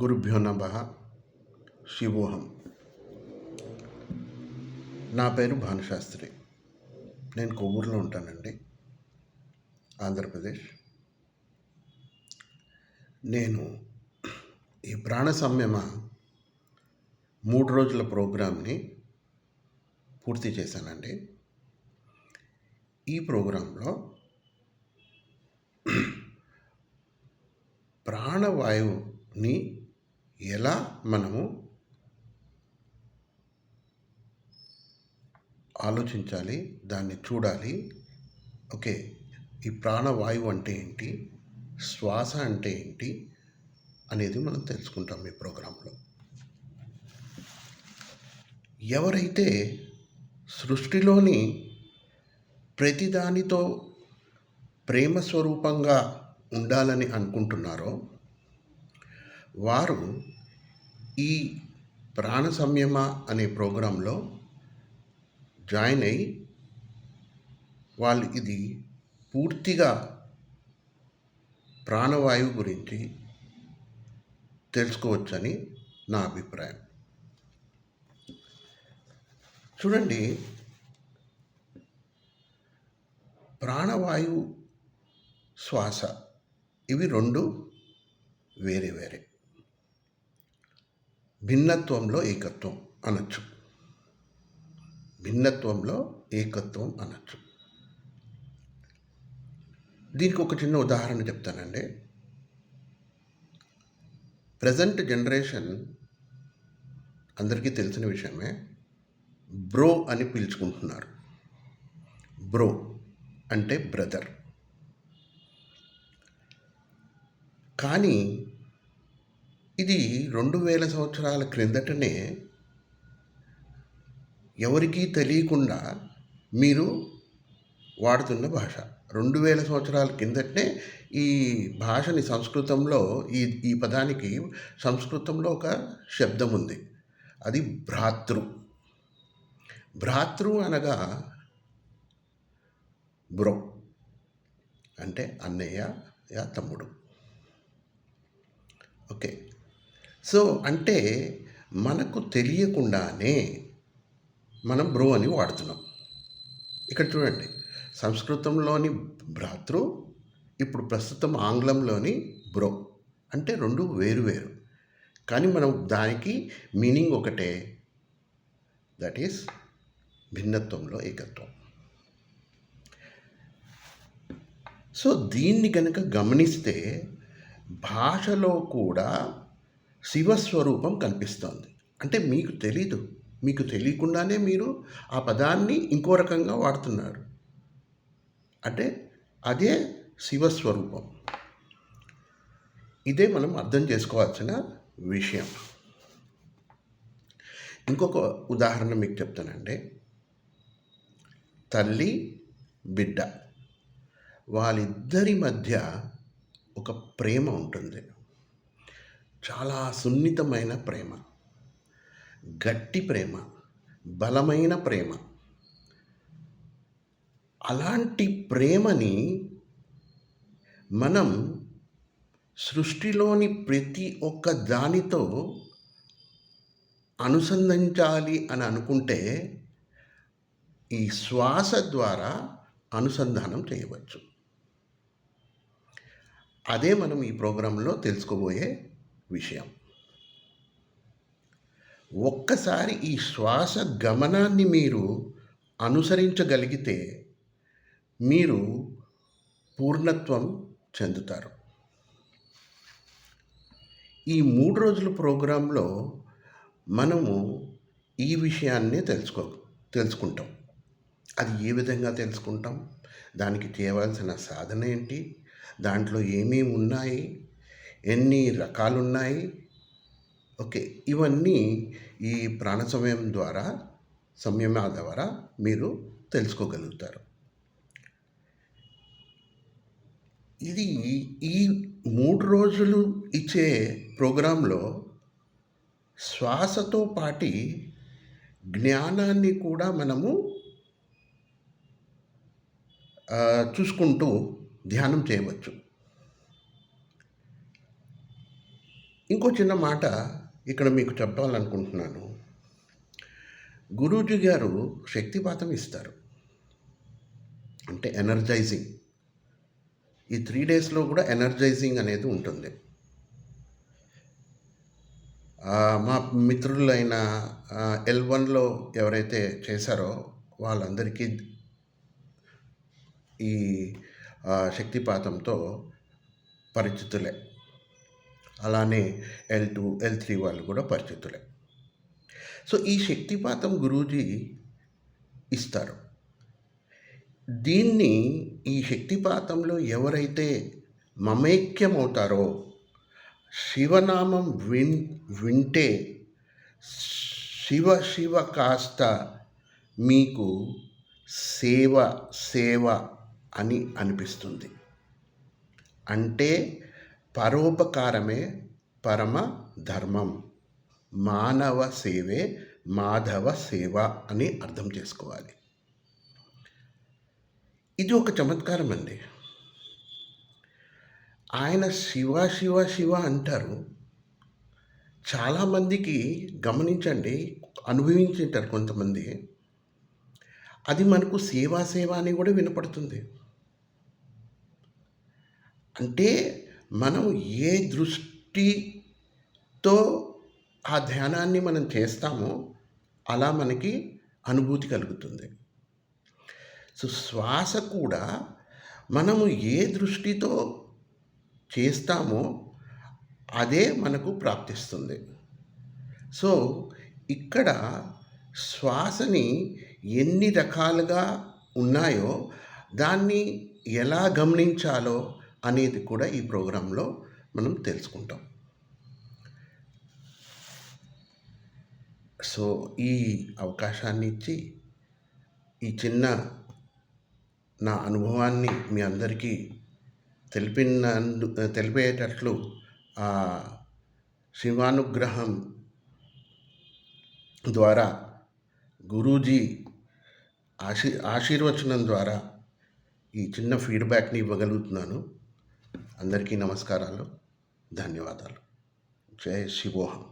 గురుభ్యో నమః. శివోహం. నా పేరు భానుశాస్త్రి. నేను కొవ్వూరులో ఉంటానండి, ఆంధ్రప్రదేశ్. నేను ఈ ప్రాణ సంయమ 3 రోజుల ప్రోగ్రాంని పూర్తి చేశానండి. ఈ ప్రోగ్రాంలో ప్రాణవాయువుని ఎలా మనము ఆలోచించాలి, దాన్ని చూడాలి. ఓకే, ఈ ప్రాణవాయువు అంటే ఏంటి, శ్వాస అంటే ఏంటి అనేది మనం తెలుసుకుంటాం ఈ ప్రోగ్రాంలో. ఎవరైతే సృష్టిలోని ప్రతిదానితో ప్రేమ స్వరూపంగా ఉండాలని అనుకుంటున్నారో వారు ఈ ప్రాణ సంయమ అనే ప్రోగ్రాంలో జాయిన్ అయ్యి వాళ్ళు ఇది పూర్తిగా ప్రాణవాయువు గురించి తెలుసుకోవచ్చని నా అభిప్రాయం. చూడండి, ప్రాణవాయువు, శ్వాస ఇవి రెండు వేరే వేరే. భిన్నత్వంలో ఏకత్వం అనొచ్చు. భిన్నత్వంలో ఏకత్వం అనొచ్చు. దీనికి ఒక చిన్న ఉదాహరణ చెప్తానండి. ప్రజెంట్ జనరేషన్ అందరికీ తెలిసిన విషయమే, బ్రో అని పిలుచుకుంటున్నారు. బ్రో అంటే బ్రదర్. కానీ ఇది 2000 సంవత్సరాల క్రిందటనే ఎవరికీ తెలియకుండా మీరు వాడుతున్న భాష. 2000 సంవత్సరాల కిందటనే ఈ భాషని సంస్కృతంలో ఈ పదానికి సంస్కృతంలో ఒక శబ్దం ఉంది. అది భ్రాతృ. భ్రాతృ అనగా బ్రో అంటే అన్నయ్య యా తమ్ముడు. ఓకే, సో అంటే మనకు తెలియకుండానే మనం బ్రో అని వాడుతున్నాం. ఇక్కడ చూడండి, సంస్కృతంలోని భ్రాతృ, ఇప్పుడు ప్రస్తుతం ఆంగ్లంలోని బ్రో. అంటే రెండు వేరు వేరు, కానీ మనం దానికి మీనింగ్ ఒకటే. దట్ ఈస్ భిన్నత్వంలో ఏకత్వం. సో దీన్ని కనుక గమనిస్తే భాషలో కూడా శివస్వరూపం కనిపిస్తోంది. అంటే మీకు తెలీదు, మీకు తెలియకుండానే మీరు ఆ పదాన్ని ఇంకో రకంగా వాడుతున్నారు. అంటే అదే శివస్వరూపం. ఇదే మనం అర్థం చేసుకోవాల్సిన విషయం. ఇంకొక ఉదాహరణ మీకు చెప్తానండి. తల్లి బిడ్డ, వాళ్ళిద్దరి మధ్య ఒక ప్రేమ ఉంటుంది. చాలా సున్నితమైన ప్రేమ, గట్టి ప్రేమ, బలమైన ప్రేమ. అలాంటి ప్రేమని మనం సృష్టిలోని ప్రతి ఒక్క దానితో అనుసంధించాలి అని అనుకుంటే ఈ శ్వాస ద్వారా అనుసంధానం చేయవచ్చు. అదే మనం ఈ ప్రోగ్రాంలో తెలుసుకోబోయే విషయం. ఒక్కసారి ఈ శ్వాస గమనాన్ని మీరు అనుసరించగలిగితే మీరు పూర్ణత్వం చెందుతారు. ఈ 3 రోజుల ప్రోగ్రాంలో మనము ఈ విషయాన్నే తెలుసుకుంటాం. అది ఏ విధంగా తెలుసుకుంటాం, దానికి చేయవలసిన సాధన ఏంటి, దాంట్లో ఏమేమి ఉన్నాయి, ఎన్ని రకాలు ఉన్నాయి. ఓకే, ఇవన్నీ ఈ ప్రాణ సంయమ ద్వారా మీరు తెలుసుకోగలుగుతారు. ఇది ఈ 3 రోజులు ఇచ్చే ప్రోగ్రాంలో శ్వాసతో పాటి జ్ఞానాన్ని కూడా మనము చూసుకుంటూ ధ్యానం చేయవచ్చు. ఇంకో చిన్న మాట ఇక్కడ మీకు చెప్పాలనుకుంటున్నాను. గురూజీ గారు శక్తిపాతం ఇస్తారు. అంటే ఎనర్జైజింగ్. ఈ 3 డేస్‌లో కూడా ఎనర్జైజింగ్ అనేది ఉంటుంది. మా మిత్రులైన L1లో ఎవరైతే చేశారో వాళ్ళందరికీ ఈ శక్తిపాతంతో పరిచితులే. అలానే L2, L3 వాళ్ళు కూడా పరిచితులే. సో, ఈ శక్తిపాతం గురూజీ ఇస్తారు. దీన్ని ఈ శక్తిపాతంలో ఎవరైతే మమేక్యమవుతారో, శివనామం వింటే శివ శివ కాస్త మీకు సేవ సేవ అని అనిపిస్తుంది. అంటే పరోపకారమే పరమ ధర్మం. మానవ సేవే మాధవ సేవ అని అర్థం చేసుకోవాలి. ఇది ఒక చమత్కారం అండి. ఆయన శివ శివ శివ అంటారు. చాలామందికి గమనించండి, అనుభవించుంటారు కొంతమంది. అది మనకు సేవ సేవ అని కూడా వినపడుతుంది. అంటే మనం ఏ దృష్టితో ఆ ధ్యానాన్ని మనం చేస్తామో అలా మనకి అనుభూతి కలుగుతుంది. సో, శ్వాస కూడా మనము ఏ దృష్టితో చేస్తామో అదే మనకు ప్రాప్తిస్తుంది. సో, ఇక్కడ శ్వాసని ఎన్ని రకాలుగా ఉన్నాయో దాన్ని ఎలా గమనించాలో అనేది కూడా ఈ ప్రోగ్రాంలో మనం తెలుసుకుంటాం. సో, ఈ అవకాశాన్ని ఇచ్చి ఈ చిన్న నా అనుభవాన్ని మీ అందరికీ తెలిపేటట్లు శివానుగ్రహం ద్వారా గురూజీ ఆశీర్వచనం ద్వారా ఈ చిన్న ఫీడ్బ్యాక్ని ఇవ్వగలుగుతున్నాను. అందరికీ నమస్కారాలు, ధన్యవాదాలు. జై శివోహం.